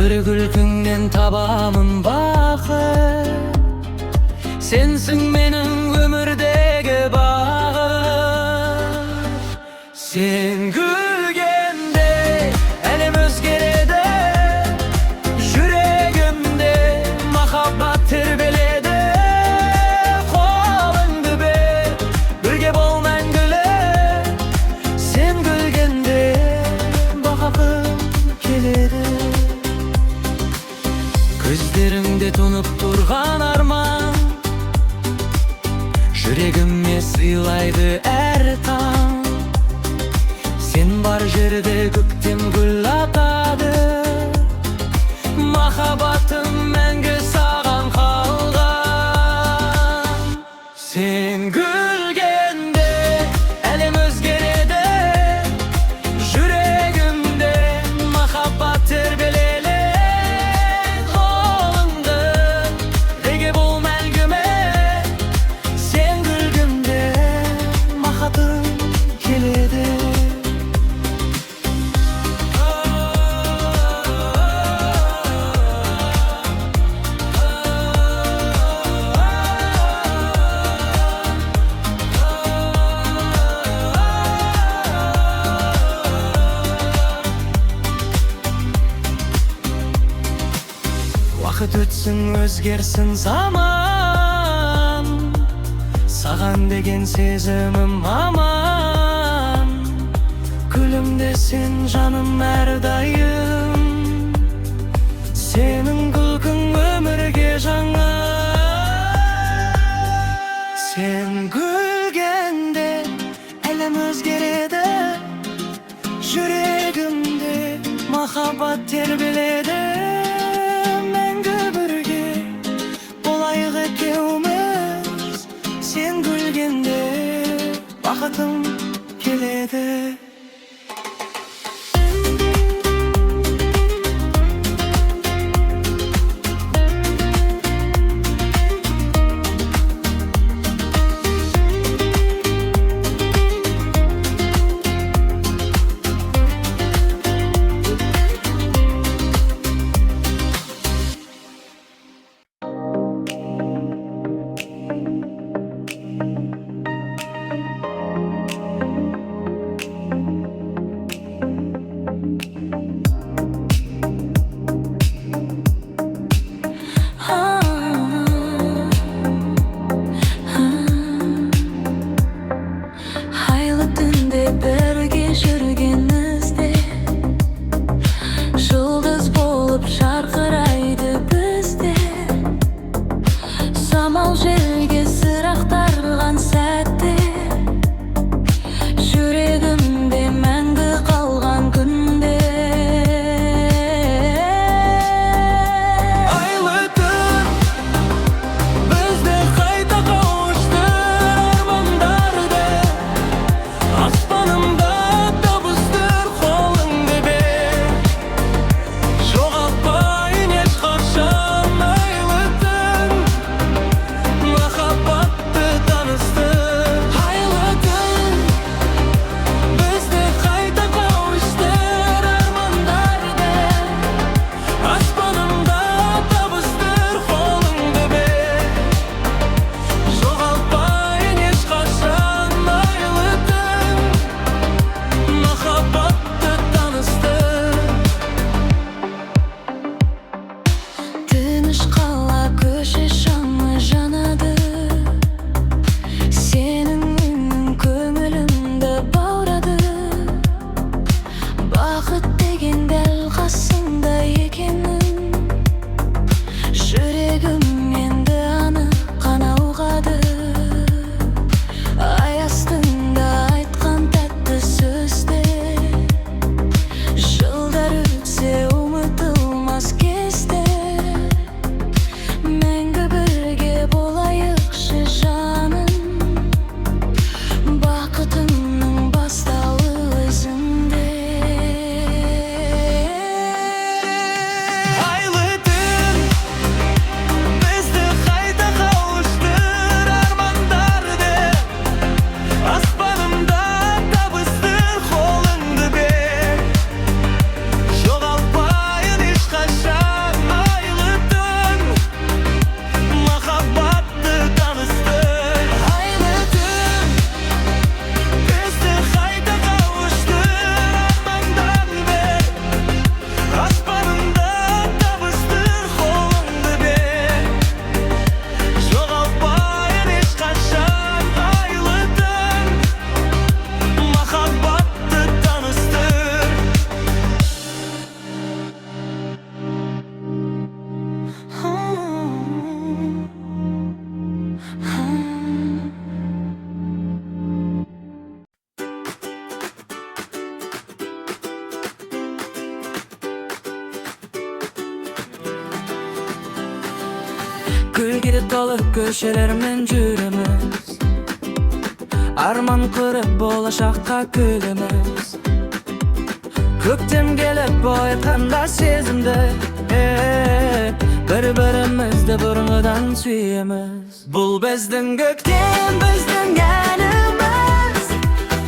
Bir gülkünden tabamın bakıp, sensin menin ömürdeki bağım. Sen gülgende elim özgerede, yüreğimde mahabbat terbelede. Kolundu be, birge bol мәңгілі. Sen gülgende bakıp keledi. Gözlerimde tonup turgan arman, yüreğime sıylaydı her tan. Sen var jerde көктем gül atadı, mahabbatım мәңгі саған қалған. Sen gülgende elim özgerede, yüreğimde mahabbat terbeleli. Kolundu rege bol мәңгіме, sen gülgümde mahabbatım keledi. Vakit ötsün, özgersin zaman, sağan degen sezimim aman. Gülümde sen canım her dayım, senin gülgün ömürge жаңа. Sen gülgende elim özgerede, yüreğimde mahabbat terbeledi. Sen gülgende vakıtım keledi. Gülgede dolu köşelerimden жүреміз, арман кырып болашаққа күліміз. Көктем келіп оятқанда сезімді, бір-бірімізді бұрынғыдан сүйеміз. Бұл біздің көктем, біздің әніміз,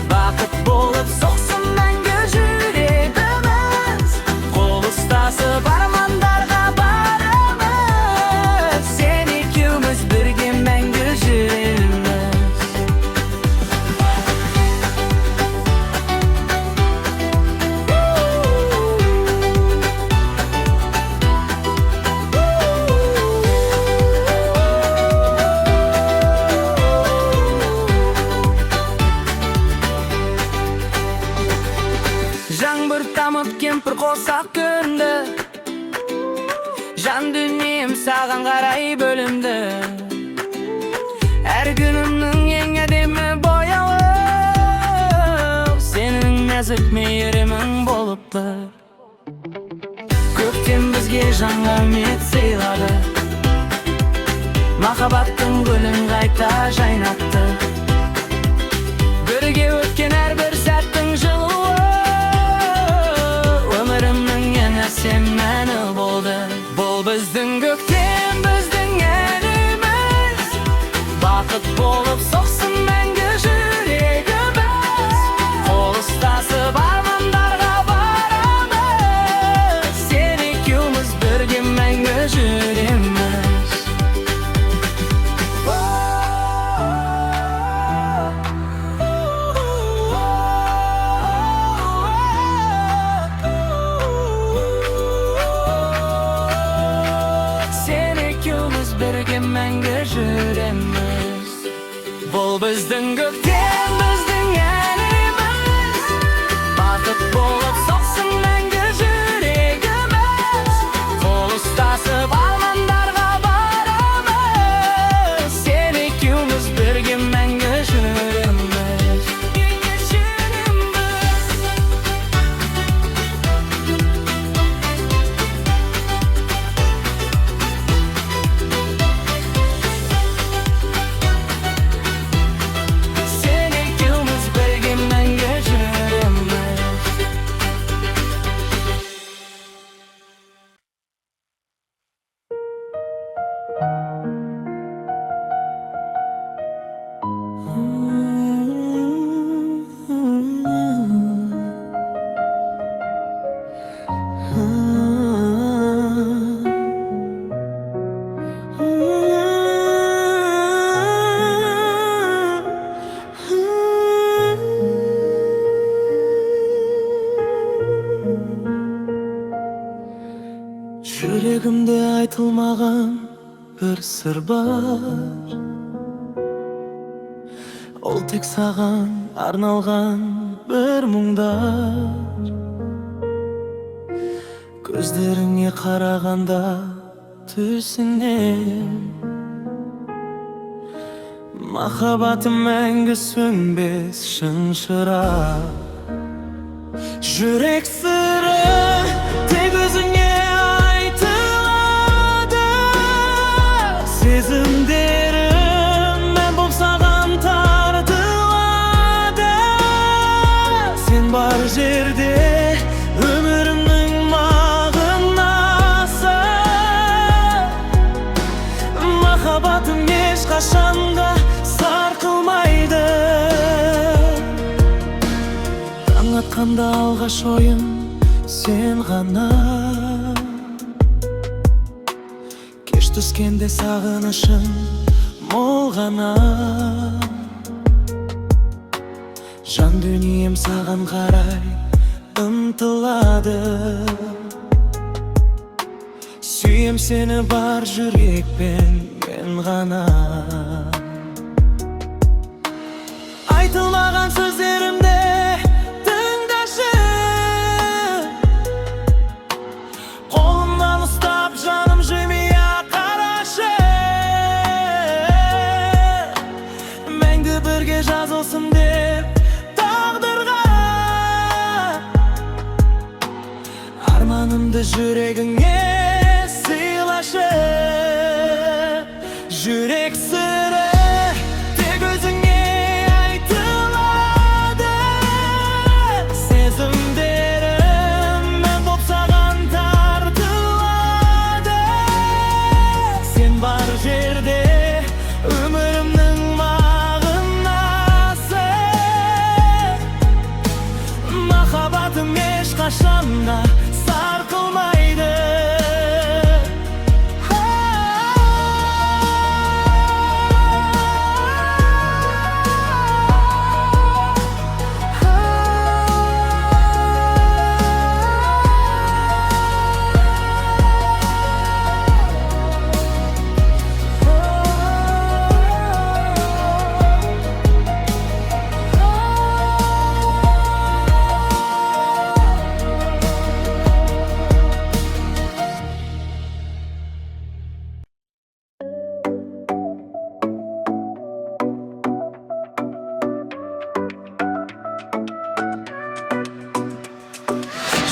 бақыт болып соқсын мәңгі жүрегіміз. Қол ұстасып армандарға барамыз, сен екеуміз бірге мәңгі жүреміз. Жаңбыр тамып кемпір қосақ көрінді, жан дүнием саған қарай бөлінді. Әр күнімнің ең әдемі бояуы, сенің нәзік мейірімің болыпты. Көктем бізге жаңа үміт сыйлады, махаббаттың гүлін қайта жайнатты. Бірге өткен әрбір сәттің жылуы, сен мәні болды. Бұл біздің көктем, біздің әніміз, бақыт болып соқсын мәңгі жүрегіміз. Қол ұстасып армандарға барамыз, сен екеуміз бірге мәңгі жүреміз. Бірге мәңгі жүреміз. Бұл біздің көктем, біздің әніміз, бақыт болып соқсын мәңгі жүрегіміз. Қол ұстасып армандарға барамыз, сен екеуміз бірге мәңгі жүреміз. Жүрегімде айтылмаған бір сыр бар, ол тек саған арналған бір мұңдар. Көздеріңе қарағанда түсінем, махаббатым мәңгі сөнбес шын шырақ. Жүрек сыры тек өзіңе сезімдерім мен боп саған тартылады. Сен бар жерде өмірімнің мағынасы, махаббатым ешқашанда сарқылмайды. Таң атқанда алғаш ойым сен ғана, түскенде сағынышым мол ғана. Жан дүнием саған қарай ұмтылады. Сүйем сені бар жүрекпен мен ғана. Айтылмаған сөздерімде тыңдашы, қолымнан ұстап жаным жемей бірге жазылсын деп тағдырға. Арманымды жүрегіңе сыйлашы. Жүрек сыры тек өзіңе айтылады. Сезімдерім боп саған тартылады. Сен бар жерде өмірімнің мағынасы. Махаббатым ешқашанда сарқылмайды.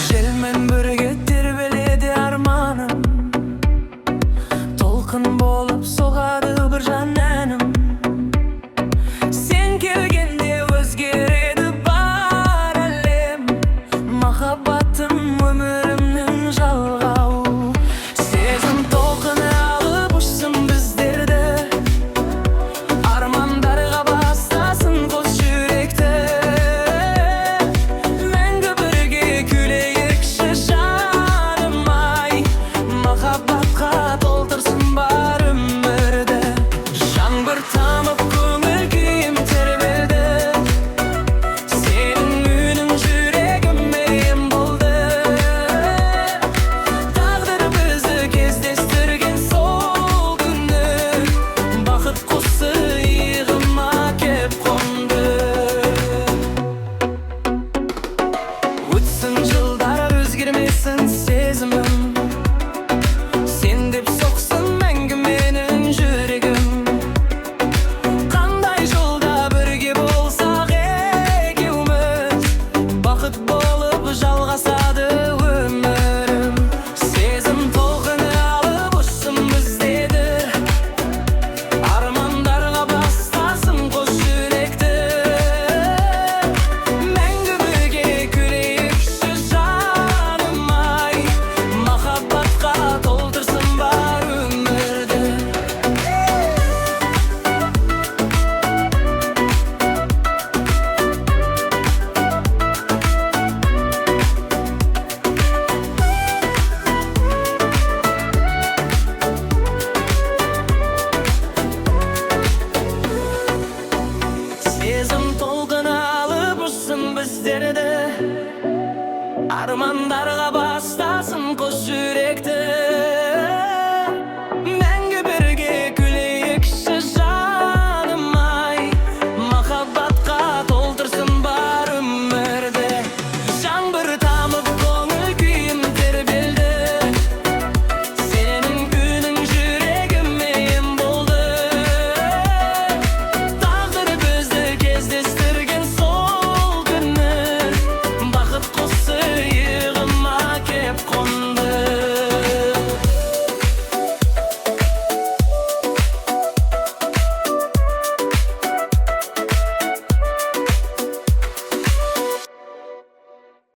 Желмен бірге тербеледі арманым, толқын болып соғады бір жан әнім. Сен келгенде өзгереді бар әлем. Махаббатым өмірімнің жалғауы. Сезім толқыны алып ұшсын біздерді, армандарға бастасын қос жүректі. Мәңгі бірге күлейікші жаным ай, махаббатқа толтырсын бар өмірді. Жаңбыр тамып көңіл күйім тербелді, сенің үнің жүрегіме ем болды. Тағдыр бізді кездестірген сол күні, бақыт құсы иығыма кеп қонды. Өтсін жылдар өзгермесін сезімім, сен деп соқсын мәңгі менің жүрегім. Қандай жолда бірге болсақ екеуміз, бақыт болып жалғасады өмірім. Сезім толқыны алып ұшсын біздеді, армандарға бастасын қос жүректі. Мәңгі бірге күлейікші жаным ай, махаббатқа толтырсын бар өмірді. Сезім толқыны алып ұшсын біздерді, армандарға бастасын қос жүректі.